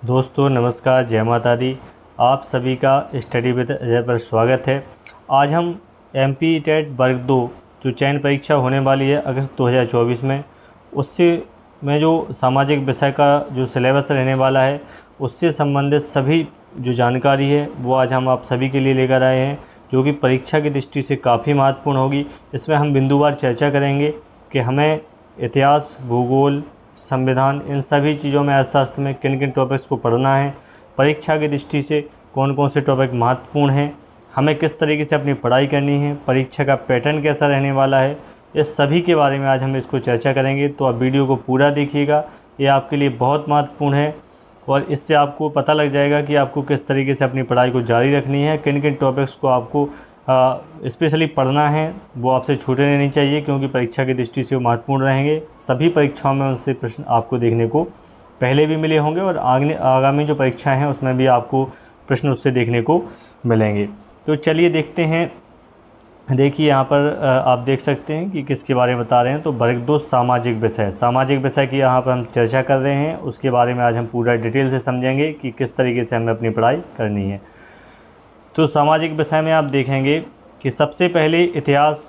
दोस्तों नमस्कार, जय माता दी। आप सभी का स्टडी विद अजय पर स्वागत है। आज हम एमपी टेट वर्ग 2 जो चयन परीक्षा होने वाली है अगस्त 2024 में, उससे में जो सामाजिक विषय का जो सिलेबस रहने वाला है उससे संबंधित सभी जो जानकारी है वो आज हम आप सभी के लिए लेकर आए हैं, जो कि परीक्षा की दृष्टि से काफ़ी महत्वपूर्ण होगी। इसमें हम बिंदुवार चर्चा करेंगे कि हमें इतिहास, भूगोल, संविधान, इन सभी चीज़ों में अर्थशास्त्र में किन किन टॉपिक्स को पढ़ना है, परीक्षा की दृष्टि से कौन कौन से टॉपिक महत्वपूर्ण हैं, हमें किस तरीके से अपनी पढ़ाई करनी है, परीक्षा का पैटर्न कैसा रहने वाला है, इस सभी के बारे में आज हम इसको चर्चा करेंगे। तो आप वीडियो को पूरा देखिएगा, ये आपके लिए बहुत महत्वपूर्ण है और इससे आपको पता लग जाएगा कि आपको किस तरीके से अपनी पढ़ाई को जारी रखनी है, किन किन टॉपिक्स को आपको स्पेशली पढ़ना है, वो आपसे छूटने नहीं चाहिए क्योंकि परीक्षा की दृष्टि से वो महत्वपूर्ण रहेंगे। सभी परीक्षाओं में उनसे प्रश्न आपको देखने को पहले भी मिले होंगे और आगामी जो परीक्षाएं हैं उसमें भी आपको प्रश्न उससे देखने को मिलेंगे। तो चलिए देखते हैं। देखिए यहाँ पर आप देख सकते हैं कि किसके बारे में बता रहे हैं। तो वर्ग 2 सामाजिक विषय की यहाँ पर हम चर्चा कर रहे हैं। उसके बारे में आज हम पूरा डिटेल से समझेंगे कि किस तरीके से हमें अपनी पढ़ाई करनी है। तो सामाजिक विषय में आप देखेंगे कि सबसे पहले इतिहास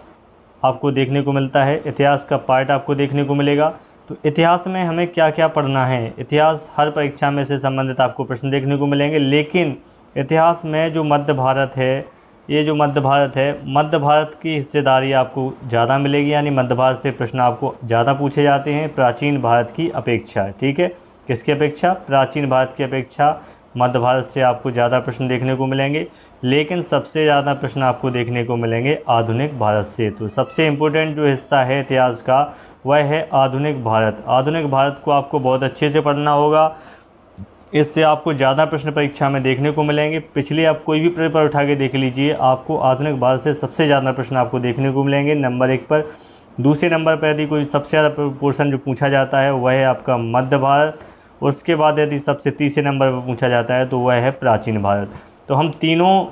आपको देखने को मिलता है, इतिहास का पार्ट आपको देखने को मिलेगा। तो इतिहास में हमें क्या क्या पढ़ना है, इतिहास हर परीक्षा में से संबंधित आपको प्रश्न देखने को मिलेंगे, लेकिन इतिहास में जो मध्य भारत है, ये जो मध्य भारत की हिस्सेदारी आपको ज़्यादा मिलेगी, यानी मध्य भारत से प्रश्न आपको ज़्यादा पूछे जाते हैं प्राचीन भारत की अपेक्षा। ठीक है, किसकी अपेक्षा? प्राचीन भारत की अपेक्षा मध्य भारत से आपको ज़्यादा प्रश्न देखने को मिलेंगे, लेकिन सबसे ज़्यादा प्रश्न आपको देखने को मिलेंगे आधुनिक भारत से। तो सबसे इम्पोर्टेंट जो हिस्सा है इतिहास का वह है आधुनिक भारत। आधुनिक भारत को आपको बहुत अच्छे से पढ़ना होगा, इससे आपको ज़्यादा प्रश्न परीक्षा में देखने को मिलेंगे। पिछले आप कोई भी पेपर उठा के देख लीजिए, आपको आधुनिक भारत से सबसे ज़्यादा प्रश्न आपको देखने को मिलेंगे नंबर 1 पर। दूसरे नंबर पर यदि कोई सबसे ज़्यादा पोर्शन जो पूछा जाता है वह है आपका मध्य भारत, और उसके बाद यदि सबसे तीसरे नंबर पर पूछा जाता है तो वह है प्राचीन भारत। तो हम तीनों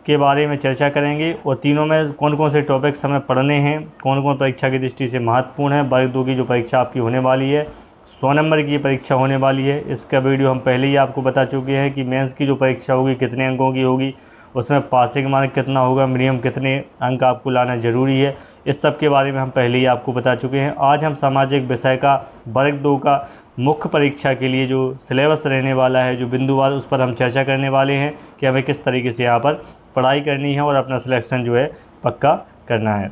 के बारे में चर्चा करेंगे और तीनों में कौन कौन से टॉपिक्स हमें पढ़ने हैं, कौन कौन परीक्षा की दृष्टि से महत्वपूर्ण है। वर्ग 2 की जो परीक्षा आपकी होने वाली है 100 नंबर की परीक्षा होने वाली है। इसका वीडियो हम पहले ही आपको बता चुके हैं कि मेंस की जो परीक्षा होगी कितने अंकों की होगी, उसमें पासिंग मार्क कितना होगा, मिनिमम कितने अंक आपको लाना ज़रूरी है, इस सब के बारे में हम पहले ही आपको बता चुके हैं। आज हम सामाजिक विषय का वर्ग 2 का मुख्य परीक्षा के लिए जो सिलेबस रहने वाला है, जो बिंदुवार, उस पर हम चर्चा करने वाले हैं कि हमें किस तरीके से यहाँ पर पढ़ाई करनी है और अपना सिलेक्शन जो है पक्का करना है।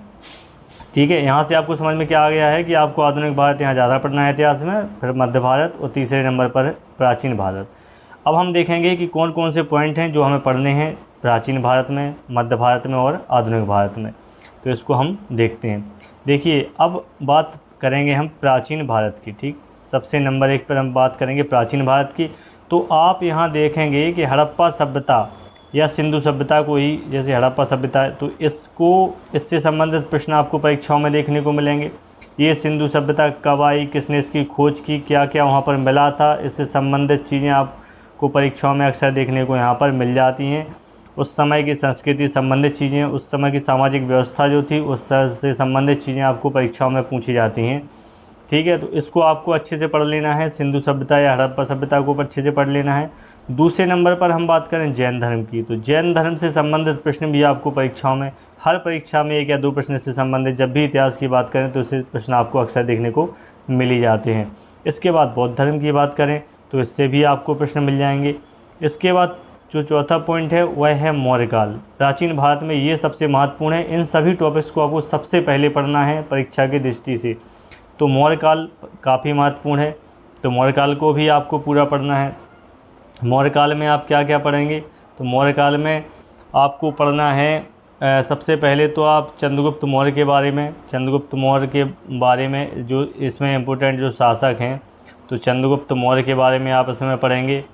ठीक है, यहाँ से आपको समझ में क्या आ गया है कि आपको आधुनिक भारत यहाँ ज़्यादा पढ़ना है इतिहास में, फिर मध्य भारत और तीसरे नंबर पर प्राचीन भारत। अब हम देखेंगे कि कौन कौन से पॉइंट हैं जो हमें पढ़ने हैं प्राचीन भारत में, मध्य भारत में और आधुनिक भारत में। तो इसको हम देखते हैं। देखिए, अब बात करेंगे हम प्राचीन भारत की। ठीक, सबसे नंबर 1 पर हम बात करेंगे प्राचीन भारत की। तो आप यहाँ देखेंगे कि हड़प्पा सभ्यता या सिंधु सभ्यता को ही, जैसे हड़प्पा सभ्यता है तो इससे संबंधित प्रश्न आपको परीक्षाओं में देखने को मिलेंगे। ये सिंधु सभ्यता कब आई, किसने इसकी खोज की, क्या क्या वहाँ पर मिला था, इससे संबंधित चीज़ें आपको परीक्षाओं में अक्सर देखने को यहाँ पर मिल जाती हैं। उस समय की संस्कृति संबंधित चीज़ें, उस समय की सामाजिक व्यवस्था जो थी उससे संबंधित चीज़ें आपको परीक्षाओं में पूछी जाती हैं। ठीक है, तो इसको आपको अच्छे से पढ़ लेना है, सिंधु सभ्यता या हड़प्पा सभ्यता को अच्छे से पढ़ लेना है। दूसरे नंबर पर हम बात करें जैन धर्म की, तो जैन धर्म से संबंधित प्रश्न भी आपको परीक्षाओं में, हर परीक्षा में 1 या 2 प्रश्न से संबंधित, जब भी इतिहास की बात करें तो इससे प्रश्न आपको अक्सर देखने को मिल ही जाते हैं। इसके बाद बौद्ध धर्म की बात करें तो इससे भी आपको प्रश्न मिल जाएंगे। इसके बाद जो चौथा पॉइंट है वह है मौर्यकाल। प्राचीन भारत में ये सबसे महत्वपूर्ण है। इन सभी टॉपिक्स को आपको सबसे पहले पढ़ना है परीक्षा की दृष्टि से। तो मौर्यकाल काफ़ी महत्वपूर्ण है, तो मौर्यकाल को भी आपको पूरा पढ़ना है। मौर्यकाल में आप क्या क्या पढ़ेंगे? तो मौर्यकाल में आपको पढ़ना है सबसे पहले तो आप चंद्रगुप्त मौर्य के बारे में, चंद्रगुप्त मौर्य के बारे में जो इसमें इम्पोर्टेंट जो शासक हैं, तो चंद्रगुप्त मौर्य के बारे में आप इसमें पढ़ेंगे।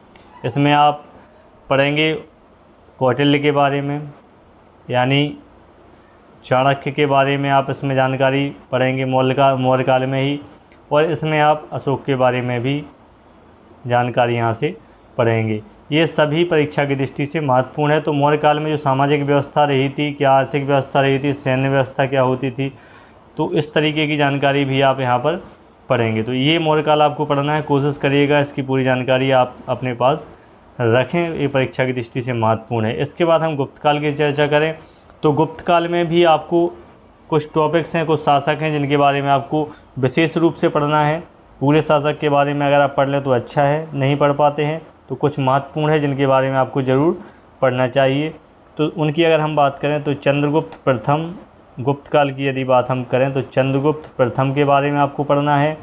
इसमें आप पढ़ेंगे कौटिल्य के बारे में, यानी चाणक्य के बारे में आप इसमें जानकारी पढ़ेंगे मौर्यकाल में ही, और इसमें आप अशोक के बारे में भी जानकारी यहाँ से पढ़ेंगे। ये सभी परीक्षा की दृष्टि से महत्वपूर्ण है। तो मौर्यकाल में जो सामाजिक व्यवस्था रही थी, क्या आर्थिक व्यवस्था रही थी, सैन्य व्यवस्था क्या होती थी, तो इस तरीके की जानकारी भी आप यहाँ पर पढ़ेंगे। तो ये मौर्यकाल आपको पढ़ना है, कोशिश करिएगा इसकी पूरी जानकारी आप अपने पास रखें, ये परीक्षा की दृष्टि से महत्वपूर्ण है। इसके बाद हम गुप्त काल की चर्चा करें तो गुप्त काल में भी आपको कुछ टॉपिक्स हैं, कुछ शासक हैं जिनके बारे में आपको विशेष रूप से पढ़ना है। पूरे शासक के बारे में अगर आप पढ़ लें तो अच्छा है, नहीं पढ़ पाते हैं तो कुछ महत्वपूर्ण है जिनके बारे में आपको ज़रूर पढ़ना चाहिए। तो उनकी अगर हम बात करें तो चंद्रगुप्त प्रथम, गुप्त काल की यदि बात हम करें तो चंद्रगुप्त प्रथम के बारे में आपको पढ़ना है।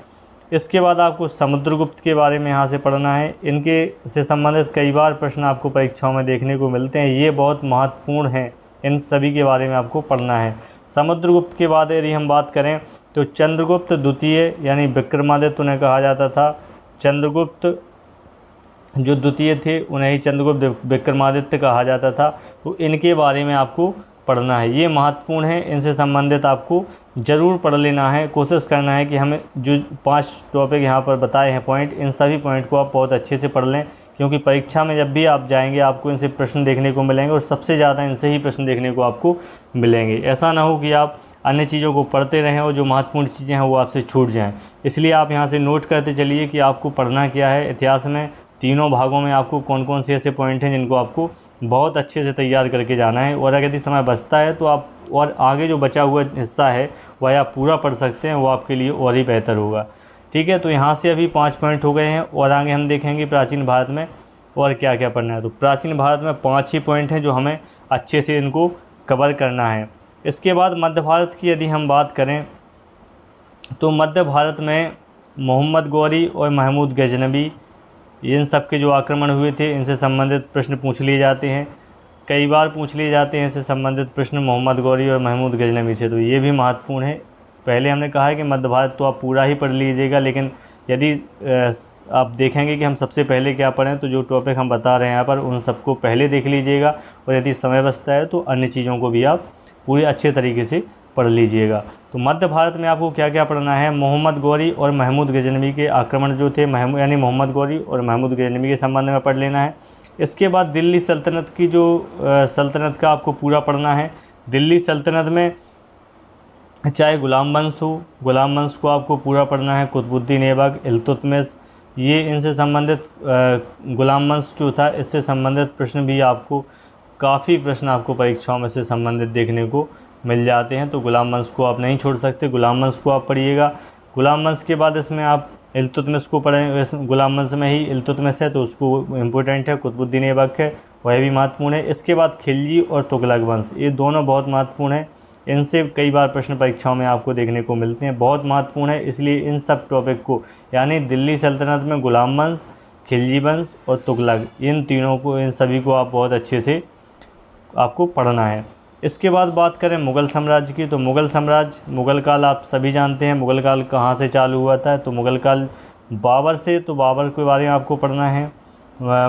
इसके बाद आपको समुद्रगुप्त के बारे में यहाँ से पढ़ना है। इनके से संबंधित कई बार प्रश्न आपको परीक्षाओं में देखने को मिलते हैं, ये बहुत महत्वपूर्ण हैं, इन सभी के बारे में आपको पढ़ना है। समुद्रगुप्त के बाद यदि हम बात करें तो चंद्रगुप्त द्वितीय यानी विक्रमादित्य उन्हें कहा जाता था। चंद्रगुप्त जो द्वितीय थे उन्हें ही चंद्रगुप्त विक्रमादित्य कहा जाता था। तो इनके बारे में आपको पढ़ना है, ये महत्वपूर्ण है, इनसे संबंधित आपको ज़रूर पढ़ लेना है। कोशिश करना है कि हमें जो 5 टॉपिक यहाँ पर बताए हैं पॉइंट, इन सभी पॉइंट को आप बहुत अच्छे से पढ़ लें, क्योंकि परीक्षा में जब भी आप जाएंगे आपको इनसे प्रश्न देखने को मिलेंगे और सबसे ज़्यादा इनसे ही प्रश्न देखने को आपको मिलेंगे। ऐसा ना हो कि आप अन्य चीज़ों को पढ़ते रहें और जो महत्वपूर्ण चीज़ें हैं वो आपसे छूट जाएँ। इसलिए आप यहाँ से नोट करते चलिए कि आपको पढ़ना क्या है। इतिहास में तीनों भागों में आपको कौन कौन से ऐसे पॉइंट हैं जिनको आपको बहुत अच्छे से तैयार करके जाना है। और अगर यदि समय बचता है तो आप और आगे जो बचा हुआ हिस्सा है वह आप पूरा पढ़ सकते हैं, वो आपके लिए और ही बेहतर होगा। ठीक है, तो यहाँ से अभी 5 पॉइंट हो गए हैं और आगे हम देखेंगे प्राचीन भारत में और क्या क्या पढ़ना है। तो प्राचीन भारत में 5 ही पॉइंट हैं जो हमें अच्छे से इनको कवर करना है। इसके बाद मध्य भारत की यदि हम बात करें तो मध्य भारत में मोहम्मद गौरी और महमूद गजनबी, इन सब के जो आक्रमण हुए थे इनसे संबंधित प्रश्न पूछ लिए जाते हैं, कई बार पूछ लिए जाते हैं इससे संबंधित प्रश्न मोहम्मद गौरी और महमूद गजनबी से। तो ये भी महत्वपूर्ण है। पहले हमने कहा है कि मध्य भारत तो आप पूरा ही पढ़ लीजिएगा, लेकिन यदि आप देखेंगे कि हम सबसे पहले क्या पढ़ें तो जो टॉपिक हम बता रहे हैं यहाँ पर उन सबको पहले देख लीजिएगा और यदि समय बचता है तो अन्य चीज़ों को भी आप पूरे अच्छे तरीके से पढ़ लीजिएगा। तो मध्य भारत में आपको क्या क्या पढ़ना है, मोहम्मद गौरी और महमूद गजनबी के आक्रमण जो थे, यानी मोहम्मद गौरी और महमूद गजनबी के संबंध में पढ़ लेना है। इसके बाद दिल्ली सल्तनत की जो सल्तनत का आपको पूरा पढ़ना है। दिल्ली सल्तनत में चाहे गुलाम वंश हो, गुलाम वंश को आपको पूरा पढ़ना है। कुतुबुद्दीन ऐबक, इल्तुतमिश, ये इनसे संबंधित गुलाम वंश जो था इससे संबंधित प्रश्न भी आपको काफ़ी प्रश्न आपको परीक्षाओं में से संबंधित देखने को मिल जाते हैं। तो गुलाम वंश को आप नहीं छोड़ सकते, गुलाम वंश को आप पढ़िएगा। गुलाम वंश के बाद इसमें आप इल्तुतमिश को पढ़ें, गुलाम वंश में ही इल्तुतमिश है तो उसको इम्पोर्टेंट है। कुतुबुद्दीन ऐबक है, वह भी महत्वपूर्ण है। इसके बाद खिलजी और तुगलक वंश, ये दोनों बहुत महत्वपूर्ण है, इनसे कई बार प्रश्न परीक्षाओं में आपको देखने को मिलते हैं, बहुत महत्वपूर्ण है। इसलिए इन सब टॉपिक को, यानी दिल्ली सल्तनत में गुलाम वंश, खिलजी वंश और तुगलक, इन तीनों को, इन सभी को आप बहुत अच्छे से आपको पढ़ना है। इसके बाद बात करें मुग़ल साम्राज्य की, तो मुग़ल साम्राज्य, मुग़ल काल आप सभी जानते हैं मुग़ल काल कहाँ से चालू हुआ था। तो मुग़ल काल बाबर से, तो बाबर के बारे में आपको पढ़ना है।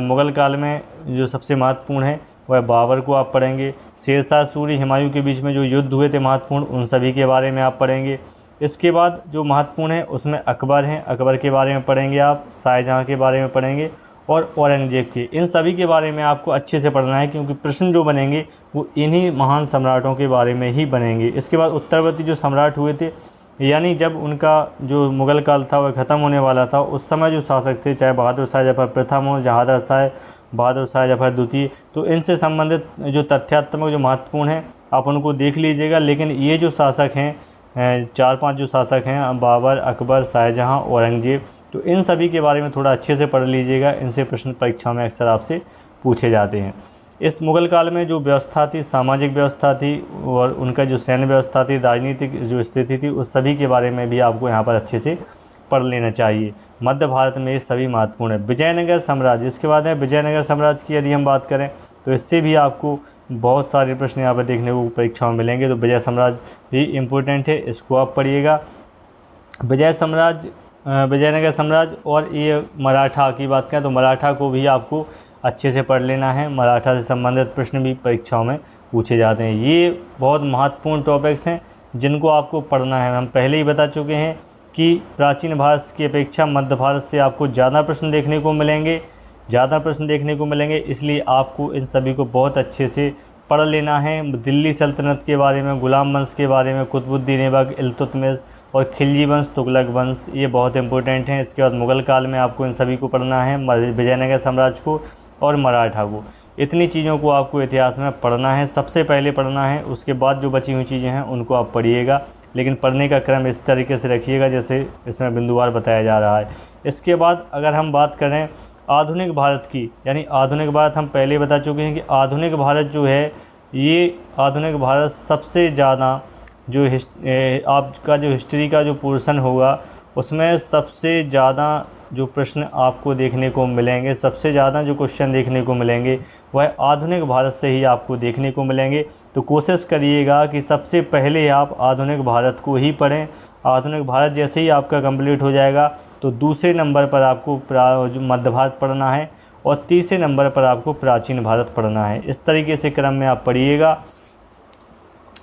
मुग़ल काल में जो सबसे महत्वपूर्ण है वह बाबर को आप पढ़ेंगे। शेरशाह सूरी, हुमायूं के बीच में जो युद्ध हुए थे महत्वपूर्ण, उन सभी के बारे में आप पढ़ेंगे। इसके बाद जो महत्वपूर्ण है उसमें अकबर हैं, अकबर के बारे में पढ़ेंगे आप, शाहजहाँ के बारे में पढ़ेंगे और औरंगजेब के, इन सभी के बारे में आपको अच्छे से पढ़ना है, क्योंकि प्रश्न जो बनेंगे वो इन्हीं महान सम्राटों के बारे में ही बनेंगे। इसके बाद उत्तरवर्ती जो सम्राट हुए थे, यानी जब उनका जो मुग़ल काल था वह ख़त्म होने वाला था, उस समय जो शासक थे, चाहे बहादुर शाह जफ़र प्रथम हो, बहादुर शाह जफ़र द्वितीय, तो इनसे संबंधित जो तथ्यात्मक जो महत्वपूर्ण है आप उनको देख लीजिएगा। लेकिन ये जो शासक हैं, 4-5 जो शासक हैं, बाबर, अकबर, शाहजहाँ, औरंगजेब, तो इन सभी के बारे में थोड़ा अच्छे से पढ़ लीजिएगा, इनसे प्रश्न परीक्षा में अक्सर आपसे पूछे जाते हैं। इस मुग़ल काल में जो व्यवस्था थी, सामाजिक व्यवस्था थी और उनका जो सैन्य व्यवस्था थी, राजनीतिक जो स्थिति थी, उस सभी के बारे में भी आपको यहाँ पर अच्छे से पढ़ लेना चाहिए। मध्य भारत में ये सभी महत्वपूर्ण है। विजयनगर साम्राज्य, इसके बाद है विजयनगर साम्राज्य की यदि हम बात करें तो इससे भी आपको बहुत सारे प्रश्न यहाँ पर देखने को परीक्षाओं में मिलेंगे। तो विजय साम्राज्य भी इम्पोर्टेंट है, इसको आप पढ़िएगा। विजयनगर साम्राज्य और ये मराठा की बात करें तो मराठा को भी आपको अच्छे से पढ़ लेना है, मराठा से संबंधित प्रश्न भी परीक्षाओं में पूछे जाते हैं। ये बहुत महत्वपूर्ण टॉपिक्स हैं जिनको आपको पढ़ना है। हम पहले ही बता चुके हैं कि प्राचीन भारत की अपेक्षा मध्य भारत से आपको ज़्यादा प्रश्न देखने को मिलेंगे, इसलिए आपको इन सभी को बहुत अच्छे से पढ़ लेना है। दिल्ली सल्तनत के बारे में, गुलाम वंश के बारे में, कुतुबुद्दीन ऐबक, इल्तुतमिश और खिलजी वंश, तुगलक वंश, ये बहुत इंपॉर्टेंट हैं। इसके बाद मुग़ल काल में आपको इन सभी को पढ़ना है, विजयनगर साम्राज्य को और मराठा को। इतनी चीज़ों को आपको इतिहास में पढ़ना है, सबसे पहले पढ़ना है। उसके बाद जो बची हुई चीज़ें हैं उनको आप पढ़िएगा, लेकिन पढ़ने का क्रम इस तरीके से रखिएगा जैसे इसमें बिंदुवार बताया जा रहा है। इसके बाद अगर हम बात करें आधुनिक भारत की, यानी आधुनिक भारत हम पहले बता चुके हैं कि आधुनिक भारत जो है, ये आधुनिक भारत सबसे ज़्यादा जो आपका जो हिस्ट्री का जो पोर्शन होगा उसमें सबसे ज़्यादा जो प्रश्न आपको देखने को मिलेंगे, सबसे ज़्यादा जो क्वेश्चन देखने को मिलेंगे वह आधुनिक भारत से ही आपको देखने को मिलेंगे। तो कोशिश करिएगा कि सबसे पहले आप आधुनिक भारत को ही पढ़ें। आधुनिक भारत जैसे ही आपका कंप्लीट हो जाएगा तो दूसरे नंबर पर आपको मध्य भारत पढ़ना है और तीसरे नंबर पर आपको प्राचीन भारत पढ़ना है। इस तरीके से क्रम में आप पढ़िएगा।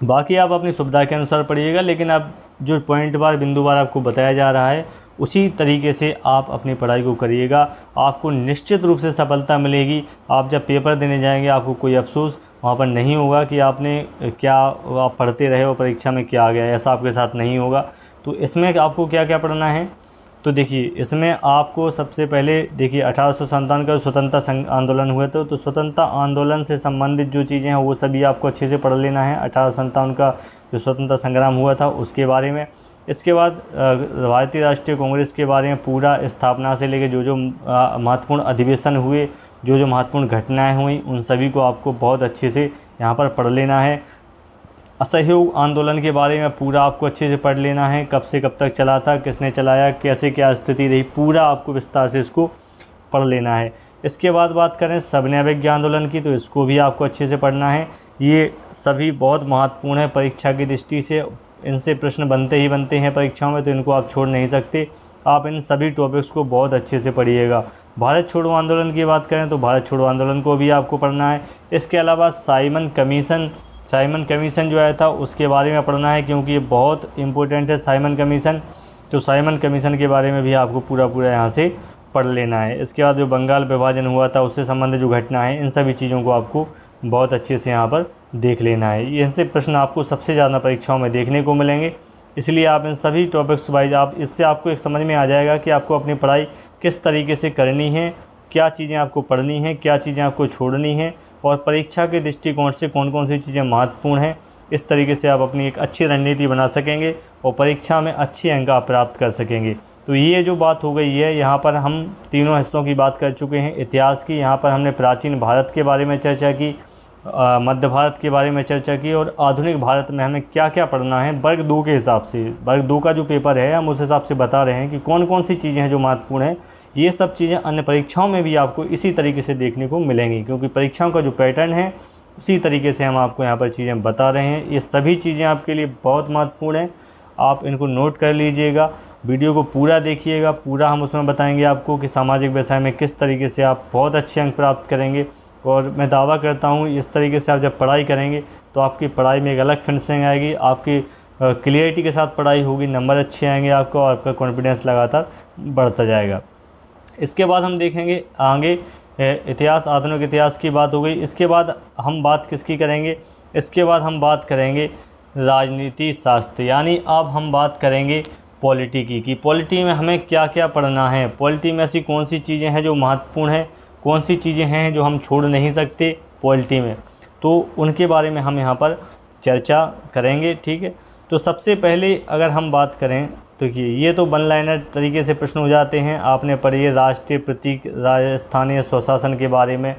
बाकी आप अपनी सुविधा के अनुसार पढ़िएगा, लेकिन अब जो पॉइंट बार बिंदुवार आपको बताया जा रहा है उसी तरीके से आप अपनी पढ़ाई को करिएगा। आपको निश्चित रूप से सफलता मिलेगी। आप जब पेपर देने जाएंगे आपको कोई अफसोस वहाँ पर नहीं होगा कि आपने क्या आप पढ़ते रहे और परीक्षा में क्या आ गया, ऐसा आपके साथ नहीं होगा। तो इसमें आपको क्या क्या पढ़ना है, तो देखिए इसमें आपको सबसे पहले देखिए 1857 का स्वतंत्रता आंदोलन हुए थे, तो स्वतंत्रता आंदोलन से संबंधित जो चीज़ें हैं वो सभी आपको अच्छे से पढ़ लेना है। 1857 का जो स्वतंत्रता संग्राम हुआ था उसके बारे में। इसके बाद भारतीय राष्ट्रीय कांग्रेस के बारे में पूरा स्थापना से लेकर जो महत्वपूर्ण अधिवेशन हुए, जो महत्वपूर्ण घटनाएं हुई, उन सभी को आपको बहुत अच्छे से यहाँ पर पढ़ लेना है। असहयोग आंदोलन के बारे में पूरा आपको अच्छे से पढ़ लेना है, कब से कब तक चला था, किसने चलाया, कैसे क्या स्थिति रही, पूरा आपको विस्तार से इसको पढ़ लेना है। इसके बाद बात करें सविनय अवज्ञा आंदोलन की, तो इसको भी आपको अच्छे से पढ़ना है। ये सभी बहुत महत्वपूर्ण है परीक्षा की दृष्टि से, इनसे प्रश्न बनते ही बनते हैं परीक्षाओं में, तो इनको आप छोड़ नहीं सकते। आप इन सभी टॉपिक्स को बहुत अच्छे से पढ़िएगा। भारत छोड़ो आंदोलन की बात करें तो भारत छोड़ो आंदोलन को भी आपको पढ़ना है। इसके अलावा साइमन कमीशन जो आया था उसके बारे में पढ़ना है, क्योंकि ये बहुत इंपॉर्टेंट है साइमन कमीशन। तो साइमन कमीशन के बारे में भी आपको पूरा यहाँ से पढ़ लेना है। इसके बाद जो बंगाल विभाजन हुआ था उससे संबंधित जो घटना है, इन सभी चीज़ों को आपको बहुत अच्छे से यहाँ पर देख लेना है। इनसे प्रश्न आपको सबसे ज़्यादा परीक्षाओं में देखने को मिलेंगे, इसलिए आप इन सभी टॉपिक्स वाइज इससे आपको एक समझ में आ जाएगा कि आपको अपनी पढ़ाई किस तरीके से करनी है, क्या चीज़ें आपको पढ़नी हैं, क्या चीज़ें आपको छोड़नी हैं और परीक्षा के दृष्टिकोण से कौन कौन सी चीज़ें महत्वपूर्ण हैं। इस तरीके से आप अपनी एक अच्छी रणनीति बना सकेंगे और परीक्षा में अच्छे अंक आप प्राप्त कर सकेंगे। तो ये जो बात हो गई है, यहाँ पर हम तीनों हिस्सों की बात कर चुके हैं। इतिहास की, यहाँ पर हमने प्राचीन भारत के बारे में चर्चा की, मध्य भारत के बारे में चर्चा की और आधुनिक भारत में हमें क्या क्या पढ़ना है वर्ग 2 के हिसाब से। वर्ग 2 का जो पेपर है हम उस हिसाब से बता रहे हैं कि कौन कौन सी चीज़ें हैं जो महत्वपूर्ण हैं। ये सब चीज़ें अन्य परीक्षाओं में भी आपको इसी तरीके से देखने को मिलेंगी, क्योंकि परीक्षाओं का जो पैटर्न है उसी तरीके से हम आपको यहाँ पर चीज़ें बता रहे हैं। ये सभी चीज़ें आपके लिए बहुत महत्वपूर्ण हैं, आप इनको नोट कर लीजिएगा। वीडियो को पूरा देखिएगा, पूरा हम उसमें बताएंगे आपको कि सामाजिक व्यवसाय में किस तरीके से आप बहुत अच्छे अंक प्राप्त करेंगे। और मैं दावा करता हूँ इस तरीके से आप जब पढ़ाई करेंगे तो आपकी पढ़ाई में एक अलग फिनिशिंग आएगी, आपकी क्लियरिटी के साथ पढ़ाई होगी, नंबर अच्छे आएंगे आपको और आपका कॉन्फिडेंस लगातार बढ़ता जाएगा। इसके बाद हम देखेंगे आगे इतिहास, आधुनिक इतिहास की बात हो गई। इसके बाद हम बात किसकी करेंगे, इसके बाद हम बात करेंगे राजनीति शास्त्र, यानी अब हम बात करेंगे पॉलिटी की कि पॉलिटी में हमें क्या क्या पढ़ना है, पॉलिटी में ऐसी कौन सी चीज़ें हैं जो महत्वपूर्ण हैं, कौन सी चीज़ें हैं जो हम छोड़ नहीं सकते पॉलिटी में, तो उनके बारे में हम यहाँ पर चर्चा करेंगे। ठीक है, तो सबसे पहले अगर हम बात करें तो ये तो वन लाइनर तरीके से प्रश्न हो जाते हैं। आपने पढ़िए राष्ट्रीय प्रतीक, स्थानीय स्वशासन के बारे में।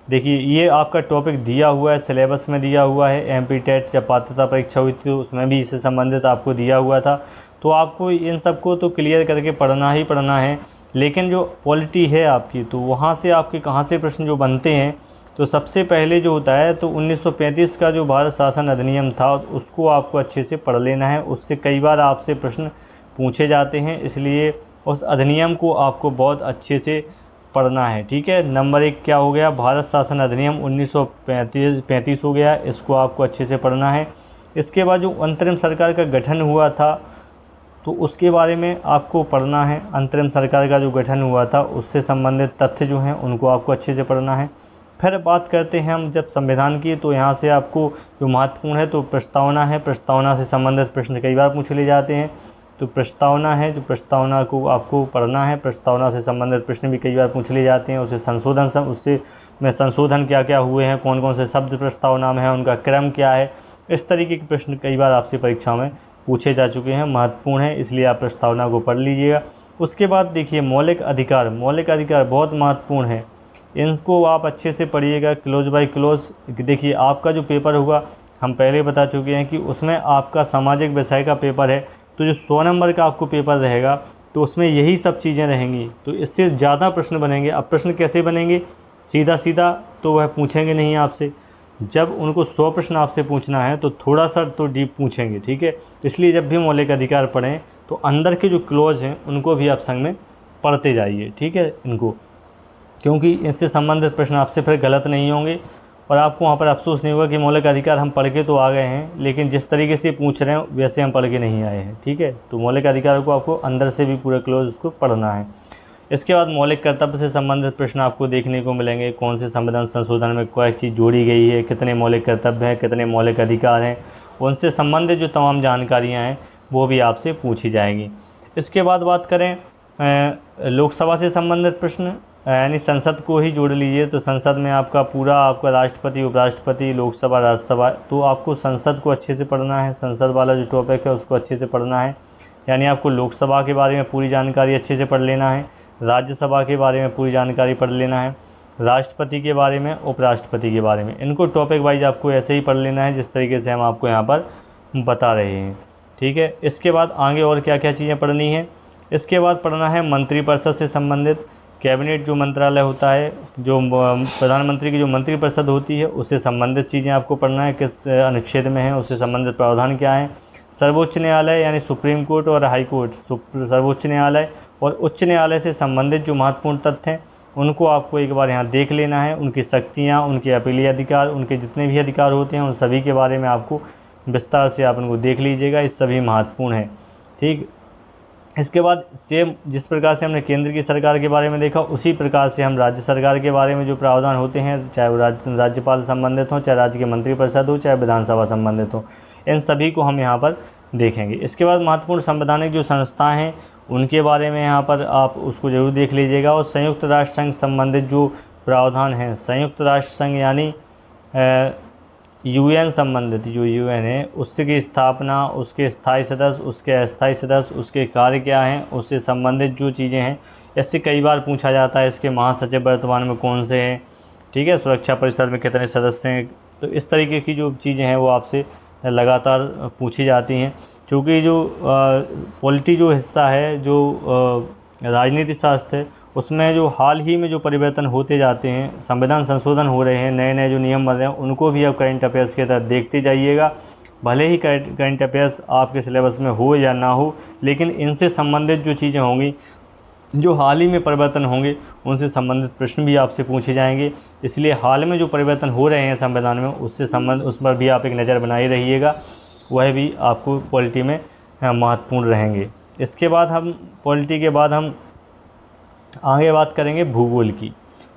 देखिए ये आपका टॉपिक दिया हुआ है, सिलेबस में दिया हुआ है। एमपी टेट जब पात्रता परीक्षा हुई थी उसमें भी इससे संबंधित आपको दिया हुआ था, तो आपको इन सबको तो क्लियर करके पढ़ना ही पढ़ना है। लेकिन जो पॉलिटी है आपकी, तो वहाँ से आपके कहाँ से प्रश्न जो बनते हैं, तो सबसे पहले जो होता है तो 1935 का जो भारत शासन अधिनियम था उसको आपको अच्छे से पढ़ लेना है। उससे कई बार आपसे प्रश्न पूछे जाते हैं, इसलिए उस अधिनियम को आपको बहुत अच्छे से पढ़ना है। ठीक है, नंबर 1 क्या हो गया, भारत शासन अधिनियम 1935 हो गया, इसको आपको अच्छे से पढ़ना है। इसके बाद जो अंतरिम सरकार का गठन हुआ था तो उसके बारे में आपको पढ़ना है। अंतरिम सरकार का जो गठन हुआ था उससे संबंधित तथ्य जो हैं उनको आपको अच्छे से पढ़ना है। फिर बात करते हैं हम जब संविधान की, तो यहाँ से आपको जो महत्वपूर्ण है तो प्रस्तावना है। प्रस्तावना से संबंधित प्रश्न कई बार पूछ ले जाते हैं, तो प्रस्तावना है, जो प्रस्तावना को आपको पढ़ना है। प्रस्तावना से संबंधित प्रश्न भी कई बार पूछ ले जाते हैं। उससे संशोधन क्या क्या हुए हैं, कौन कौन से शब्द प्रस्तावना में है, उनका क्रम क्या है, इस तरीके के प्रश्न कई बार आपसे परीक्षा में पूछे जा चुके हैं, महत्वपूर्ण है, इसलिए आप प्रस्तावना को पढ़ लीजिएगा। उसके बाद देखिए मौलिक अधिकार। मौलिक अधिकार बहुत महत्वपूर्ण है, इनको आप अच्छे से पढ़िएगा क्लोज बाय क्लोज। देखिए आपका जो पेपर होगा, हम पहले बता चुके हैं कि उसमें आपका सामाजिक विषय का पेपर है, तो जो 100 नंबर का आपको पेपर रहेगा तो उसमें यही सब चीज़ें रहेंगी, तो इससे ज़्यादा प्रश्न बनेंगे। अब प्रश्न कैसे बनेंगे, सीधा सीधा तो वह पूछेंगे नहीं आपसे। जब उनको 100 प्रश्न आपसे पूछना है तो थोड़ा सा तो डीप पूछेंगे, ठीक है। तो इसलिए जब भी मौलिक अधिकार पढ़ें तो अंदर के जो क्लोज हैं उनको भी आप संग में पढ़ते जाइए, ठीक है इनको, क्योंकि इससे संबंधित प्रश्न आपसे फिर गलत नहीं होंगे और आपको वहाँ पर अफसोस नहीं होगा कि मौलिक अधिकार हम पढ़ के तो आ गए हैं, लेकिन जिस तरीके से पूछ रहे हैं वैसे हम पढ़ के नहीं आए हैं, ठीक है। तो मौलिक अधिकार को आपको अंदर से भी पूरे क्लोज उसको पढ़ना है। इसके बाद मौलिक कर्तव्य से संबंधित प्रश्न आपको देखने को मिलेंगे। कौन से संविधान संशोधन में कोई चीज़ जोड़ी गई है, कितने मौलिक कर्तव्य हैं, कितने मौलिक अधिकार हैं, उनसे संबंधित जो तमाम जानकारियाँ हैं वो भी आपसे पूछी जाएंगी। इसके बाद बात करें लोकसभा से संबंधित प्रश्न, यानी संसद को ही जोड़ लीजिए। तो संसद में आपका राष्ट्रपति, उपराष्ट्रपति, लोकसभा, राज्यसभा, तो आपको संसद को अच्छे से पढ़ना है। संसद वाला जो टॉपिक है उसको अच्छे से पढ़ना है, यानी आपको लोकसभा के बारे में पूरी जानकारी अच्छे से पढ़ लेना है, राज्यसभा के बारे में पूरी जानकारी पढ़ लेना है, राष्ट्रपति के बारे में, उपराष्ट्रपति के बारे में, इनको टॉपिक वाइज आपको ऐसे ही पढ़ लेना है जिस तरीके से हम आपको यहाँ पर बता रहे हैं, ठीक है। इसके बाद आगे और क्या क्या चीज़ें पढ़नी है, इसके बाद पढ़ना है मंत्रिपरिषद से संबंधित। कैबिनेट जो मंत्रालय होता है, जो प्रधानमंत्री की जो मंत्रिपरिषद होती है, उससे संबंधित चीज़ें आपको पढ़ना है, किस अनुच्छेद में है, उससे संबंधित प्रावधान क्या है। सर्वोच्च न्यायालय यानी सुप्रीम कोर्ट और हाई कोर्ट, सर्वोच्च न्यायालय और उच्च न्यायालय से संबंधित जो महत्वपूर्ण तथ्य हैं उनको आपको एक बार यहाँ देख लेना है। उनकी शक्तियाँ, उनके अपीलीय अधिकार, उनके जितने भी अधिकार होते हैं उन सभी के बारे में आपको विस्तार से आप उनको देख लीजिएगा, ये सभी महत्वपूर्ण है, ठीक। इसके बाद सेम जिस प्रकार से हमने केंद्र की सरकार के बारे में देखा, उसी प्रकार से हम राज्य सरकार के बारे में जो प्रावधान होते हैं, चाहे वो राज्यपाल संबंधित हो, चाहे राज्य के मंत्रिपरिषद हो, चाहे विधानसभा संबंधित हो, इन सभी को हम यहाँ पर देखेंगे। इसके बाद महत्वपूर्ण संवैधानिक जो संस्थाएं हैं उनके बारे में यहाँ पर आप उसको ज़रूर देख लीजिएगा। और संयुक्त राष्ट्र संघ संबंधित जो प्रावधान हैं, संयुक्त राष्ट्र संघ यानी यूएन संबंधित जो यूएन है उसकी स्थापना, उसके स्थायी सदस्य, उसके अस्थायी सदस्य, उसके कार्य क्या हैं, उससे संबंधित जो चीज़ें हैं, इससे कई बार पूछा जाता है। इसके महासचिव वर्तमान में कौन से हैं, ठीक है, सुरक्षा परिषद में कितने सदस्य हैं, तो इस तरीके की जो चीज़ें हैं वो आपसे लगातार पूछी जाती हैं। क्योंकि जो पॉलिटी जो हिस्सा है, जो राजनीति शास्त्र है, उसमें जो हाल ही में जो परिवर्तन होते जाते हैं, संविधान संशोधन हो रहे हैं, नए नए जो नियम बन रहे हैं, उनको भी आप करंट अफेयर्स के तहत देखते जाइएगा। भले ही करंट अफेयर्स आपके सिलेबस में हो या ना हो, लेकिन इनसे संबंधित जो चीज़ें होंगी, जो हाल ही में परिवर्तन होंगे, उनसे संबंधित प्रश्न भी आपसे पूछे जाएंगे। इसलिए हाल में जो परिवर्तन हो रहे हैं संविधान में, उस पर भी आप एक नज़र बनाए रहिएगा, वह भी आपको पॉलिटी में महत्वपूर्ण रहेंगे। इसके बाद हम पॉलिटी के बाद हम आगे बात करेंगे भूगोल की।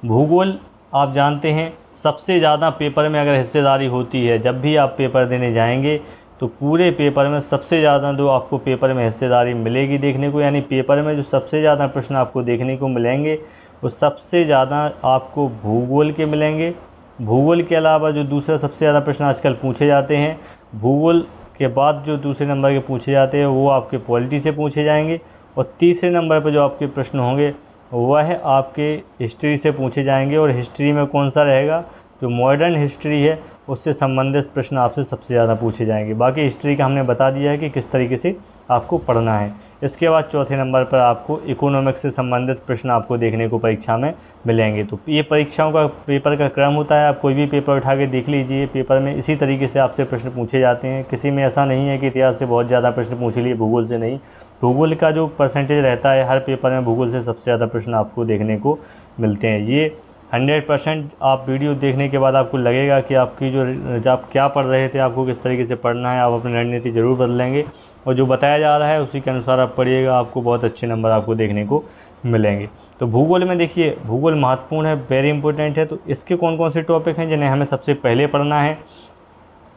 भूगोल आप जानते हैं सबसे ज़्यादा पेपर में अगर हिस्सेदारी होती है, जब भी आप पेपर देने जाएंगे तो पूरे पेपर में सबसे ज़्यादा जो आपको पेपर में हिस्सेदारी मिलेगी देखने को, यानी पेपर में जो सबसे ज़्यादा प्रश्न आपको देखने को मिलेंगे वो सबसे ज़्यादा आपको भूगोल के मिलेंगे। भूगोल के अलावा जो दूसरा सबसे ज़्यादा प्रश्न आजकल पूछे जाते हैं, भूगोल के बाद जो दूसरे नंबर के पूछे जाते हैं वो आपके पॉलिटी से पूछे जाएंगे, और तीसरे नंबर पर जो आपके प्रश्न होंगे वह आपके हिस्ट्री से पूछे जाएंगे। और हिस्ट्री में कौन सा रहेगा, जो मॉडर्न हिस्ट्री है उससे संबंधित प्रश्न आपसे सबसे ज़्यादा पूछे जाएंगे। बाकी हिस्ट्री का हमने बता दिया है कि किस तरीके से आपको पढ़ना है। इसके बाद चौथे नंबर पर आपको इकोनॉमिक्स से संबंधित प्रश्न आपको देखने को परीक्षा में मिलेंगे। तो ये परीक्षाओं का पेपर का क्रम होता है, आप कोई भी पेपर उठा के देख लीजिए, पेपर में इसी तरीके से आपसे प्रश्न पूछे जाते हैं। किसी में ऐसा नहीं है कि इतिहास से बहुत ज़्यादा प्रश्न पूछ लिए, भूगोल से नहीं। भूगोल का जो परसेंटेज रहता है हर पेपर में, भूगोल से सबसे ज़्यादा प्रश्न आपको देखने को मिलते हैं। ये 100% आप वीडियो देखने के बाद आपको लगेगा कि आपकी जो आप क्या पढ़ रहे थे, आपको किस तरीके से पढ़ना है, आप अपनी रणनीति ज़रूर बदलेंगे और जो बताया जा रहा है उसी के अनुसार आप पढ़िएगा, आपको बहुत अच्छे नंबर आपको देखने को मिलेंगे। तो भूगोल में देखिए, भूगोल महत्वपूर्ण है, वेरी इंपॉर्टेंट है। तो इसके कौन कौन से टॉपिक हैं जिन्हें हमें सबसे पहले पढ़ना है।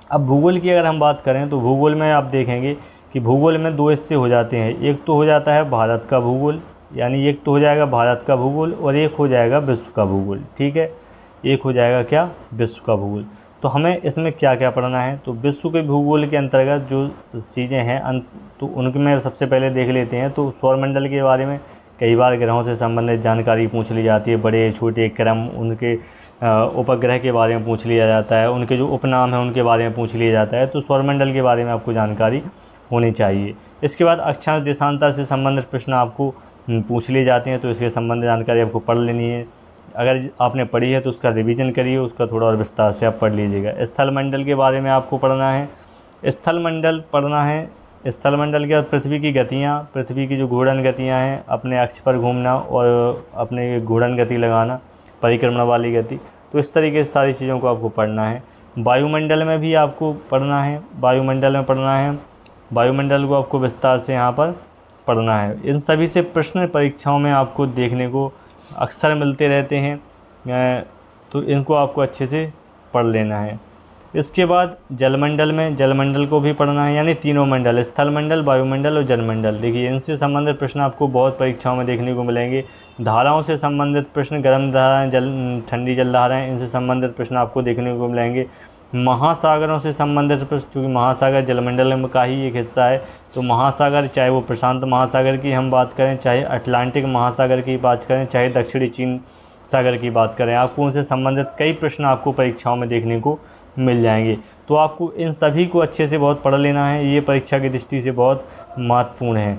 अब भूगोल की अगर हम बात करें तो भूगोल में आप देखेंगे कि भूगोल में 2 हिस्से हो जाते हैं। एक तो हो जाता है भारत का भूगोल, यानी एक तो हो जाएगा भारत का भूगोल और एक हो जाएगा विश्व का भूगोल। ठीक है, एक हो जाएगा क्या, विश्व का भूगोल। तो हमें इसमें क्या क्या पढ़ना है। तो विश्व के भूगोल के अंतर्गत जो चीज़ें हैं तो उनके में सबसे पहले देख लेते हैं। तो सौरमंडल के बारे में कई बार ग्रहों से संबंधित जानकारी पूछ ली जाती है, बड़े छोटे क्रम, उनके उपग्रह के बारे में पूछ लिया जाता है, उनके जो उपनाम हैं उनके बारे में पूछ लिया जाता है। तो सौरमंडल के बारे में आपको जानकारी होनी चाहिए। इसके बाद अक्षांश देशांतर से संबंधित प्रश्न आपको पूछ लिए जाते हैं, तो इसके संबंधित जानकारी आपको पढ़ लेनी है। अगर आपने पढ़ी है तो उसका रिवीजन करिए, उसका थोड़ा और विस्तार से आप पढ़ लीजिएगा। स्थलमंडल के बारे में आपको पढ़ना है, स्थलमंडल पढ़ना है। स्थलमंडल के बाद पृथ्वी की गतियाँ, पृथ्वी की जो घूर्णन गतियाँ हैं, अपने अक्ष पर घूमना और अपने घूर्णन गति लगाना, परिक्रमण वाली गति, तो इस तरीके से सारी चीज़ों को आपको पढ़ना है। वायुमंडल में भी आपको पढ़ना है, वायुमंडल में पढ़ना है, वायुमंडल को आपको विस्तार से यहाँ पर पढ़ना है। इन सभी से प्रश्न परीक्षाओं में आपको देखने को अक्सर मिलते रहते हैं, तो इनको आपको अच्छे से पढ़ लेना है। इसके बाद जलमंडल में, जलमंडल को भी पढ़ना है, यानी तीनों मंडल, स्थलमंडल, वायुमंडल और जलमंडल। देखिए इनसे संबंधित प्रश्न आपको बहुत परीक्षाओं में देखने को मिलेंगे। धाराओं से संबंधित प्रश्न, गर्म धाराएँ, ठंडी जल धाराएँ, इनसे संबंधित प्रश्न आपको देखने को मिलेंगे। महासागरों से संबंधित प्रश्न, चूँकि महासागर जलमंडल का ही एक हिस्सा है, तो महासागर, चाहे वो प्रशांत महासागर की हम बात करें, चाहे अटलांटिक महासागर की बात करें, चाहे दक्षिणी चीन सागर की बात करें, आपको उनसे संबंधित कई प्रश्न आपको परीक्षाओं में देखने को मिल जाएंगे। तो आपको इन सभी को अच्छे से बहुत पढ़ लेना है, ये परीक्षा की दृष्टि से बहुत महत्वपूर्ण है।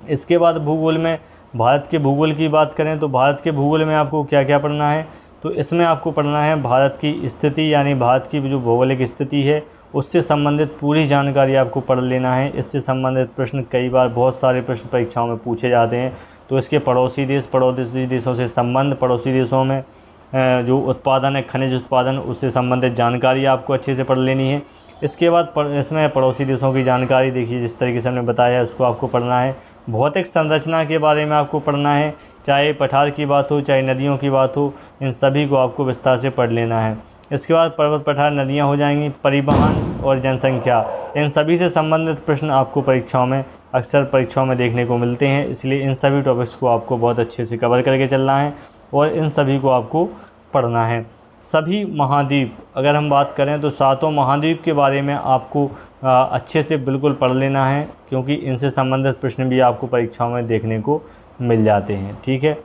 इसके बाद भूगोल में, भारत के भूगोल की बात करें तो भारत के भूगोल में आपको क्या क्या पढ़ना है। तो इसमें आपको पढ़ना है भारत की स्थिति, यानी भारत की जो भौगोलिक स्थिति है उससे संबंधित पूरी जानकारी आपको पढ़ लेना है। इससे संबंधित प्रश्न कई बार बहुत सारे प्रश्न परीक्षाओं में पूछे जाते हैं। तो इसके पड़ोसी देश, पड़ोसी देशों से संबंध, पड़ोसी देशों में जो उत्पादन है, खनिज उत्पादन, उससे संबंधित जानकारी आपको अच्छे से पढ़ लेनी है। इसके बाद इसमें पड़ोसी देशों की जानकारी, देखिए जिस तरीके से हमने बताया है उसको आपको पढ़ना है। भौतिक संरचना के बारे में आपको पढ़ना है, चाहे पठार की बात हो, चाहे नदियों की बात हो, इन सभी को आपको विस्तार से पढ़ लेना है। इसके बाद पर्वत, पठार, नदियाँ हो जाएंगी, परिवहन और जनसंख्या, इन सभी से संबंधित प्रश्न आपको परीक्षाओं में, अक्सर परीक्षाओं में देखने को मिलते हैं। इसलिए इन सभी टॉपिक्स को आपको बहुत अच्छे से कवर करके चलना है और इन सभी को आपको पढ़ना है। सभी महाद्वीप, अगर हम बात करें तो 7 महाद्वीप के बारे में आपको अच्छे से बिल्कुल पढ़ लेना है, क्योंकि इनसे संबंधित प्रश्न भी आपको परीक्षाओं में देखने को मिल जाते हैं। ठीक है,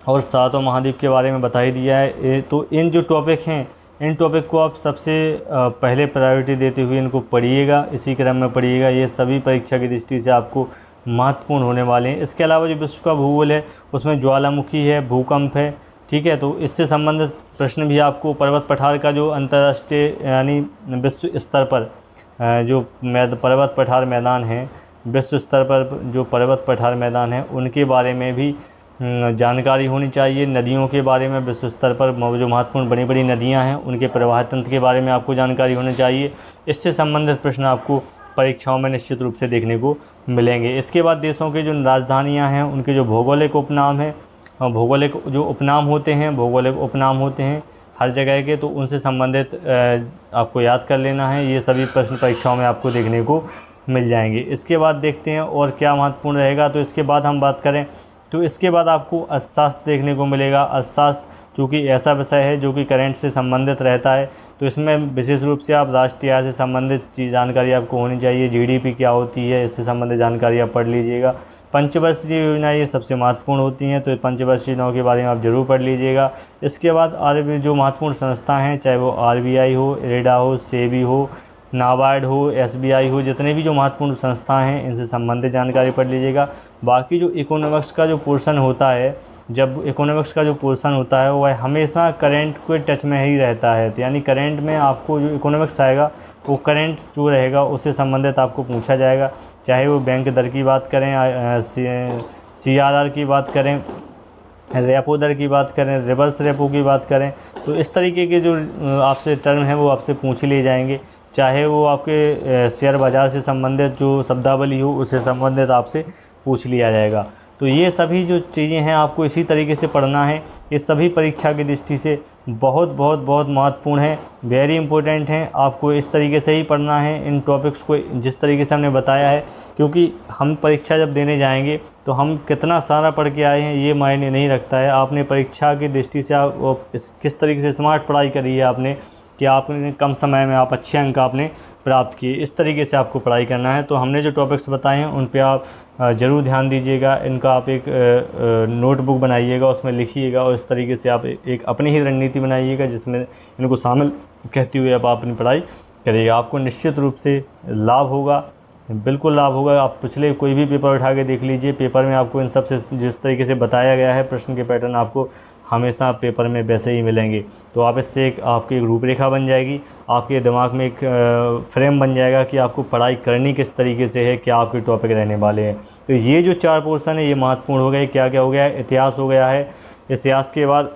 और 7 महाद्वीप के बारे में बता ही दिया है। तो इन जो टॉपिक हैं, इन टॉपिक को आप सबसे पहले प्रायोरिटी देते हुए इनको पढ़िएगा, इसी क्रम में पढ़िएगा। ये सभी परीक्षा की दृष्टि से आपको महत्वपूर्ण होने वाले हैं। इसके अलावा जो विश्व का भूगोल है उसमें ज्वालामुखी है, भूकंप है, ठीक है, तो इससे संबंधित प्रश्न भी आपको, पर्वत पठार का जो अंतर्राष्ट्रीय यानी विश्व स्तर पर जो पर्वत पठार मैदान हैं, विश्व स्तर पर जो पर्वत पठार मैदान हैं उनके बारे में भी जानकारी होनी चाहिए। नदियों के बारे में विश्व स्तर पर जो महत्वपूर्ण बड़ी बड़ी नदियां हैं उनके प्रवाह तंत्र के बारे में आपको जानकारी होनी चाहिए। इससे संबंधित प्रश्न आपको परीक्षाओं में निश्चित रूप से देखने को मिलेंगे। इसके बाद देशों के जो राजधानियां हैं उनके जो भौगोलिक उपनाम हैं, भौगोलिक जो उपनाम होते हैं, भौगोलिक उपनाम होते हैं हर जगह के, तो उनसे संबंधित आपको याद कर लेना है। ये सभी प्रश्न परीक्षाओं में आपको देखने को मिल जाएंगे। इसके बाद देखते हैं और क्या महत्वपूर्ण रहेगा। तो इसके बाद हम बात करें तो इसके बाद आपको अर्थशास्त्र देखने को मिलेगा। अर्थशास्त्र चूँकि ऐसा विषय है जो कि करंट से संबंधित रहता है, तो इसमें विशेष रूप से आप राष्ट्रीय आय से संबंधित जानकारी आपको होनी चाहिए। जीडीपी क्या होती है, इससे संबंधित जानकारी आप पढ़ लीजिएगा। पंचवर्षीय योजना ये सबसे महत्वपूर्ण होती हैं, तो पंचवर्षीय योजनाओं के बारे में आप जरूर पढ़ लीजिएगा। इसके बाद जो महत्वपूर्ण संस्था हैं, चाहे वो आरबीआई हो, इरेडा हो, सेबी हो, नाबार्ड हो, एसबीआई हो, जितने भी जो महत्वपूर्ण संस्था हैं इनसे संबंधित जानकारी पढ़ लीजिएगा। बाकी जो इकोनॉमिक्स का जो पोर्शन होता है, जब इकोनॉमिक्स का जो पोर्शन होता है वह हमेशा करंट के टच में ही रहता है। तो यानी करंट में आपको जो इकोनॉमिक्स आएगा वो करंट जो रहेगा उससे संबंधित आपको पूछा जाएगा, चाहे वो बैंक दर की बात करें, सीआरआर की बात करें, रेपो दर की बात करें, रिवर्स रेपो की बात करें, तो इस तरीके के जो आपसे टर्म हैं वो आपसे पूछ लिए जाएंगे। चाहे वो आपके शेयर बाज़ार से संबंधित जो शब्दावली हो उससे संबंधित आपसे पूछ लिया जाएगा। तो ये सभी जो चीज़ें हैं आपको इसी तरीके से पढ़ना है। ये सभी परीक्षा की दृष्टि से बहुत बहुत बहुत महत्वपूर्ण है, वेरी इंपॉर्टेंट हैं। आपको इस तरीके से ही पढ़ना है इन टॉपिक्स को जिस तरीके से हमने बताया है, क्योंकि हम परीक्षा जब देने जाएंगे तो हम कितना सारा पढ़ के आए हैं ये मायने नहीं रखता है। आपने परीक्षा की दृष्टि से आप किस तरीके से स्मार्ट पढ़ाई करी है आपने, कि आपने कम समय में आप अच्छे अंक आपने प्राप्त किए, इस तरीके से आपको पढ़ाई करना है। तो हमने जो टॉपिक्स बताए हैं उन पे आप ज़रूर ध्यान दीजिएगा। इनका आप एक नोटबुक बनाइएगा, उसमें लिखिएगा और इस तरीके से आप एक अपनी ही रणनीति बनाइएगा जिसमें इनको शामिल कहते हुए अब आप अपनी पढ़ाई करिएगा। आपको निश्चित रूप से लाभ होगा, बिल्कुल लाभ होगा। आप पिछले कोई भी पेपर उठा के देख लीजिए, पेपर में आपको इन सब से जिस तरीके से बताया गया है प्रश्न के पैटर्न आपको हमेशा पेपर में वैसे ही मिलेंगे। तो आप इससे आपकी एक रूपरेखा बन जाएगी, आपके दिमाग में एक फ्रेम बन जाएगा कि आपको पढ़ाई करनी किस तरीके से है, क्या आपके टॉपिक रहने वाले हैं। तो ये जो 4 पोर्शन है ये महत्वपूर्ण हो गए। क्या क्या हो गया है? इतिहास हो गया है, इतिहास के बाद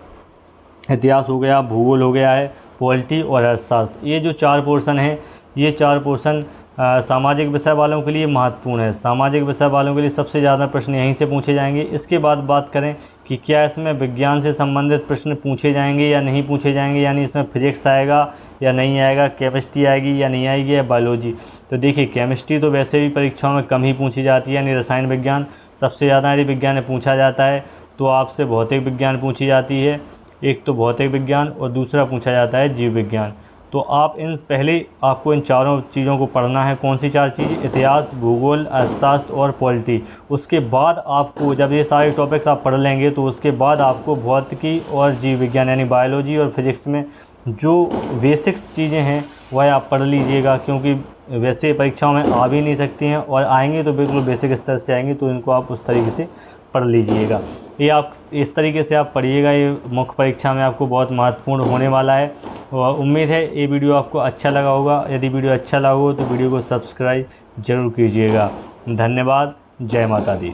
इतिहास हो गया, भूगोल हो गया है, पॉलिटी और अर्थशास्त्र। ये जो 4 पोर्शन हैं, ये 4 पोर्शन सामाजिक विषय वालों के लिए महत्वपूर्ण है। सामाजिक विषय वालों के लिए सबसे ज़्यादा प्रश्न यहीं से पूछे जाएंगे। इसके बाद बात करें कि क्या इसमें विज्ञान से संबंधित प्रश्न पूछे जाएंगे या नहीं पूछे जाएंगे, यानी इसमें फिजिक्स आएगा या नहीं आएगा, केमिस्ट्री आएगी या नहीं आएगी, या बायोलॉजी। तो देखिए केमिस्ट्री तो वैसे भी परीक्षाओं में कम ही पूछी जाती है, यानी रसायन विज्ञान सबसे ज़्यादा यदि विज्ञान में पूछा जाता है तो आपसे भौतिक विज्ञान पूछी जाती है। एक तो भौतिक विज्ञान और दूसरा पूछा जाता है जीव विज्ञान। तो आप पहले आपको इन चारों चीज़ों को पढ़ना है। कौन सी 4 चीज़? इतिहास, भूगोल, अर्थशास्त्र और पॉलिटी। उसके बाद आपको जब ये सारे टॉपिक्स आप पढ़ लेंगे तो उसके बाद आपको भौतिकी और जीव विज्ञान यानी बायोलॉजी और फिजिक्स में जो बेसिक्स चीज़ें हैं वह आप पढ़ लीजिएगा, क्योंकि वैसे परीक्षाओं में आ भी नहीं सकती हैं और आएंगे तो बिल्कुल बेसिक स्तर से आएंगे, तो इनको आप उस तरीके से पढ़ लीजिएगा। ये आप इस तरीके से आप पढ़िएगा, ये मुख्य परीक्षा में आपको बहुत महत्वपूर्ण होने वाला है। और उम्मीद है ये वीडियो आपको अच्छा लगा होगा। यदि वीडियो अच्छा लगा हो तो वीडियो को सब्सक्राइब जरूर कीजिएगा। धन्यवाद। जय माता दी।